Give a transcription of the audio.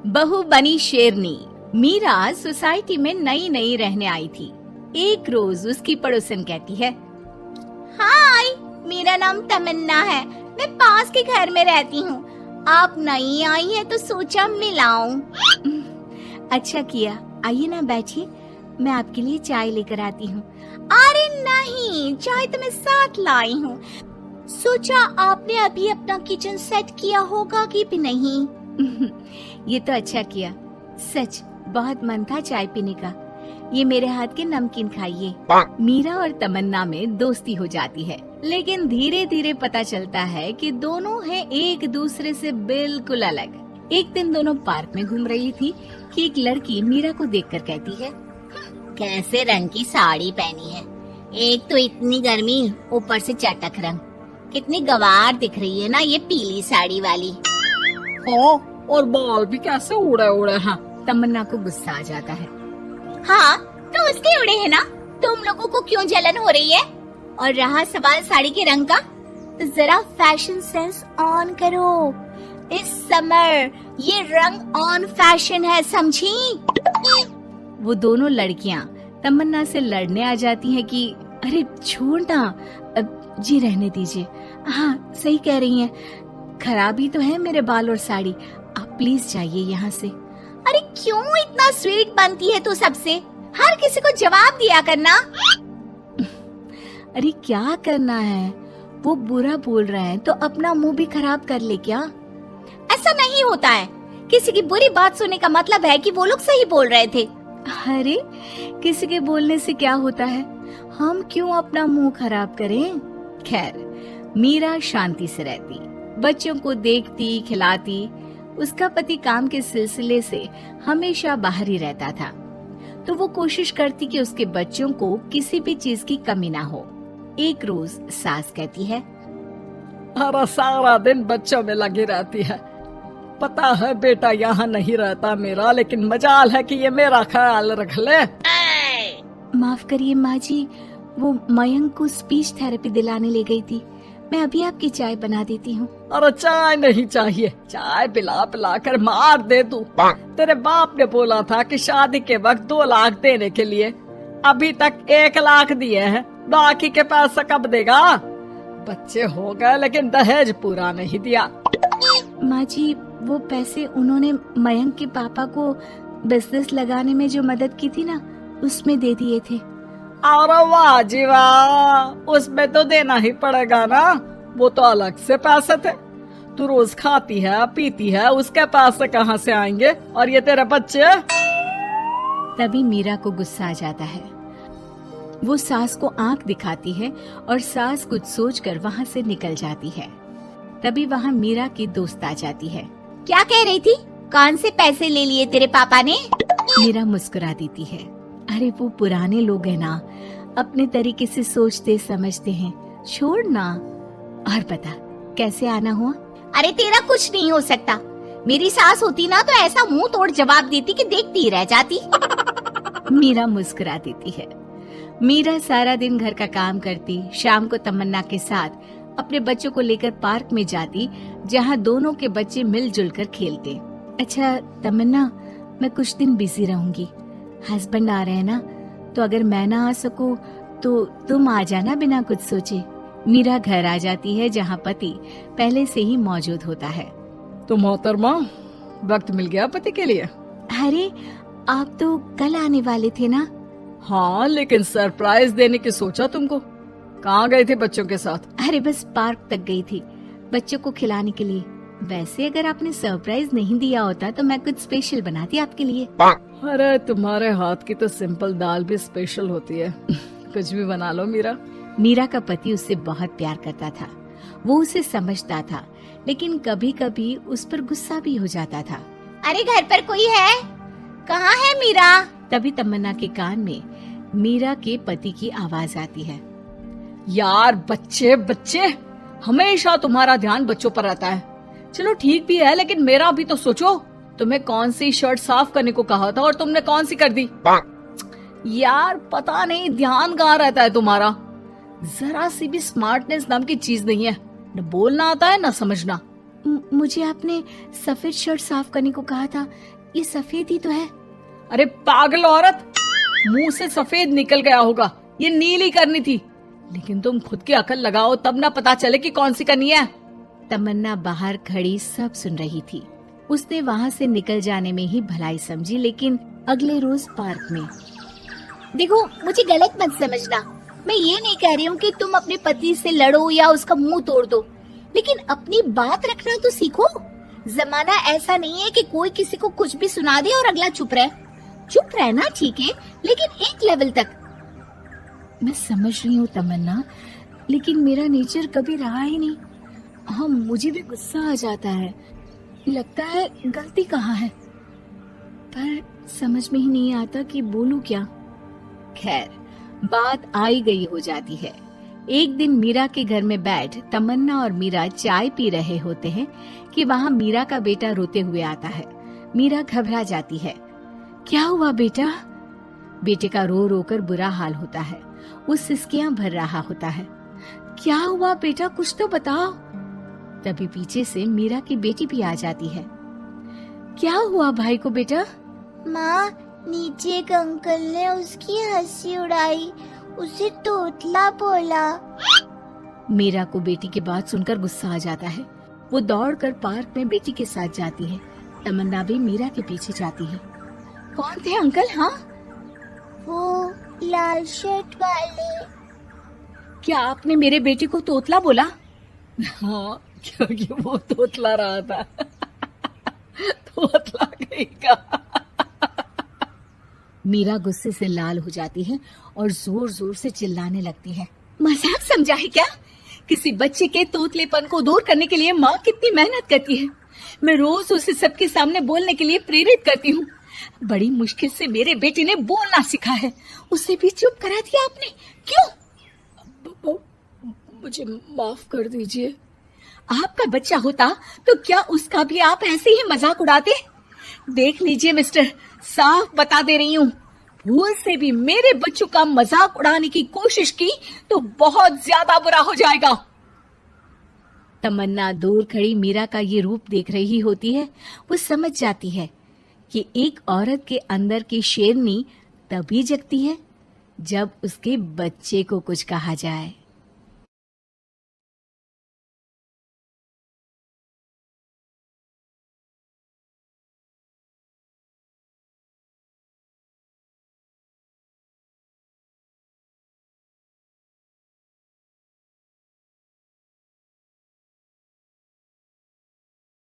बहू बनी शेरनी। मीरा सोसाइटी में नई नई रहने आई थी। एक रोज उसकी पड़ोसन कहती है, हाय, मेरा नाम तमन्ना है, मैं पास के घर में रहती हूँ। आप नई आई हैं तो सोचा मिलाऊं। अच्छा किया, आइए ना बैठिए, मैं आपके लिए चाय लेकर आती हूँ। अरे नहीं, चाय तो मैं साथ लाई हूँ। सोचा आपने अभी अपना किचन सेट किया होगा कि भी नहीं। ये तो अच्छा किया, सच बहुत मन था चाय पीने का। ये मेरे हाथ के नमकीन खाइए। मीरा और तमन्ना में दोस्ती हो जाती है, लेकिन धीरे धीरे पता चलता है कि दोनों हैं एक दूसरे से बिल्कुल अलग। एक दिन दोनों पार्क में घूम रही थी कि एक लड़की मीरा को देखकर कहती है, कैसे रंग की साड़ी पहनी है, एक तो इतनी गर्मी, ऊपर से चटक रंग, कितनी गवार दिख रही है ना ये पीली साड़ी वाली। और बाल भी कैसे उड़े उड़े हैं। तमन्ना को गुस्सा आ जाता है। हाँ, तो उसके उड़े हैं ना, तुम लोगों को क्यों जलन हो रही है? और रहा सवाल साड़ी के रंग का, तो जरा फैशन सेंस ऑन करो। इस समर ये रंग ऑन फैशन है, समझी? वो दोनों लड़कियां तमन्ना से लड़ने आ जाती हैं कि अरे छोड़ ना, जी रहने दीजिए। हाँ सही कह रही हैं, खराबी तो है मेरे बाल और साड़ी, आप प्लीज जाइए यहाँ से। अरे क्यों इतना स्वीट बनती है तू सबसे, हर किसी को जवाब दिया करना। अरे क्या करना है, वो बुरा बोल रहे हैं तो अपना मुंह भी खराब कर ले क्या? ऐसा नहीं होता है, किसी की बुरी बात सुनने का मतलब है कि वो लोग सही बोल रहे थे। अरे किसी के बोलने से क्या होता है, हम क्यों अपना मुंह खराब करें। खैर, मीरा शांति से रहती, बच्चों को देखती खिलाती। उसका पति काम के सिलसिले से हमेशा बाहर ही रहता था, तो वो कोशिश करती कि उसके बच्चों को किसी भी चीज की कमी ना हो। एक रोज सास कहती है, अरे सारा दिन बच्चों में लगी रहती है। पता है बेटा यहाँ नहीं रहता मेरा, लेकिन मजाल है कि ये मेरा ख्याल रख ले। माफ करिए माँ जी, वो मयंक को स्पीच थेरेपी दिलाने ले गई थी, मैं अभी आपकी चाय बना देती हूँ। अरे चाय नहीं चाहिए, चाय पिला पिला कर मार दे तू। तेरे बाप ने बोला था कि शादी के वक्त 2 लाख देने के लिए, अभी तक 1 लाख दिए हैं, बाकी के पैसा कब देगा? बच्चे हो गए लेकिन दहेज पूरा नहीं दिया। माँ जी, वो पैसे उन्होंने मयंक के पापा को बिजनेस लगाने में जो मदद की थी ना, उसमें दे दिए थे। अरे वाह जी वाह, उसमें तो देना ही पड़ेगा ना, वो तो अलग से पैसे थे। तू रोज खाती है पीती है, उसके पैसे कहाँ से आएंगे? और ये तेरे बच्चे। तभी मीरा को गुस्सा आ जाता है। वो सास को आंख दिखाती है और सास कुछ सोचकर वहाँ से निकल जाती है। तभी वहाँ मीरा की दोस्त आ जाती है। क्या कह रही थी, कौन से पैसे ले लिए तेरे पापा ने? मीरा मुस्कुरा देती है। अरे वो पुराने लोग हैं ना, अपने तरीके से सोचते समझते हैं, छोड़ ना। और बता कैसे आना हुआ? अरे तेरा कुछ नहीं हो सकता, मेरी सास होती ना तो ऐसा मुंह तोड़ जवाब देती कि देखती ही रह जाती। मीरा मुस्कुरा देती है। मीरा सारा दिन घर का काम करती, शाम को तमन्ना के साथ अपने बच्चों को लेकर पार्क में जाती, जहाँ दोनों के बच्चे मिलजुल कर खेलते। अच्छा तमन्ना, मैं कुछ दिन बिजी रहूंगी, हस्बैंड आ रहे हैं ना, तो अगर मैं ना आ सकूं तो तुम आ जाना बिना कुछ सोचे। मीरा घर आ जाती है, जहाँ पति पहले से ही मौजूद होता है। तो मोहतरमा, वक्त मिल गया पति के लिए? अरे आप तो कल आने वाले थे ना? हाँ, लेकिन सरप्राइज देने की सोचा तुमको। कहाँ गए थे बच्चों के साथ? अरे बस पार्क तक गई थी, बच्चों को खिलाने के लिए। वैसे अगर आपने सरप्राइज नहीं दिया होता तो मैं कुछ स्पेशल बनाती आपके लिए। अरे तुम्हारे हाथ की तो सिंपल दाल भी स्पेशल होती है। कुछ भी बना लो मीरा। मीरा का पति उससे बहुत प्यार करता था, वो उसे समझता था, लेकिन कभी कभी उस पर गुस्सा भी हो जाता था। अरे घर पर कोई है? कहाँ है मीरा? तभी तमन्ना के कान में मीरा के पति की आवाज आती है। यार बच्चे बच्चे, हमेशा तुम्हारा ध्यान बच्चों पर रहता है। चलो ठीक भी है, लेकिन मेरा भी तो सोचो। तुम्हें कौन सी शर्ट साफ करने को कहा था और तुमने कौन सी कर दी? यार पता नहीं ध्यान कहाँ रहता है तुम्हारा। जरा सी भी स्मार्टनेस नाम की चीज नहीं है, न बोलना आता है न समझना। मुझे आपने सफेद शर्ट साफ करने को कहा था, ये सफेद ही तो है। अरे पागल औरत, मुंह से सफेद निकल गया होगा, ये नीली करनी थी। लेकिन तुम खुद की अकल लगाओ तब ना पता चले कि कौन सी करनी है। तमन्ना बाहर खड़ी सब सुन रही थी। उसने वहाँ से निकल जाने में ही भलाई समझी, लेकिन अगले रोज पार्क में। देखो, मुझे गलत मत समझना, मैं ये नहीं कह रही हूँ कि तुम अपने पति से लड़ो या उसका मुंह तोड़ दो, लेकिन अपनी बात रखना तो सीखो। जमाना ऐसा नहीं है कि कोई किसी को कुछ भी सुना दे और अगला चुप रहे। चुप रहना ठीक है, लेकिन एक लेवल तक। मैं समझ रही हूँ तमन्ना, लेकिन मेरा नेचर कभी रहा ही नहीं। हाँ, मुझे भी गुस्सा आ जाता है, लगता है गलती कहाँ है, पर समझ में ही नहीं आता कि बोलूं क्या। खैर, बात आई गई हो जाती है। एक दिन मीरा के घर में बैठ तमन्ना और मीरा चाय पी रहे होते हैं कि वहाँ मीरा का बेटा रोते हुए आता है। मीरा घबरा जाती है। क्या हुआ बेटा? बेटे का रो रो कर बुरा हाल होता है, वो सिसकियां भर रहा होता है। क्या हुआ बेटा, कुछ तो बताओ। तभी पीछे से मीरा की बेटी भी आ जाती है। क्या हुआ भाई को बेटा? माँ, नीचे एक अंकल ने उसकी हंसी उड़ाई, उसे तोतला बोला। मीरा को बेटी की बात सुनकर गुस्सा आ जाता है। वो दौड़कर पार्क में बेटी के साथ जाती है। तमन्ना भी मीरा के पीछे जाती है। कौन थे अंकल? हाँ, वो लाल शर्ट वाले। क्या आपने मेरे बेटे को तोतला बोला? हाँ, क्योंकि वो तोतला रहा था। तोतला कहेगा। मीरा गुस्से से लाल हो जाती है और जोर जोर से चिल्लाने लगती है। मजाक समझा है क्या? किसी बच्चे के तोतलेपन को दूर करने के लिए माँ कितनी मेहनत करती है। मैं रोज उसे सबके सामने बोलने के लिए प्रेरित करती हूँ। बड़ी मुश्किल से मेरे बेटे ने बोलना सीखा है, उसे भी चुप करा दिया आपने। क्यों? मुझे माफ कर दीजिए। आपका बच्चा होता तो क्या उसका भी आप ऐसे ही मजाक उड़ाते? देख लीजिए मिस्टर, साफ बता दे रही हूँ, भूल से भी मेरे बच्चों का मजाक उड़ाने की कोशिश की तो बहुत ज्यादा बुरा हो जाएगा। तमन्ना दूर खड़ी मीरा का ये रूप देख रही होती है। वो समझ जाती है कि एक औरत के अंदर की शेरनी तभी जगती है जब उसके बच्चे को कुछ कहा जाए।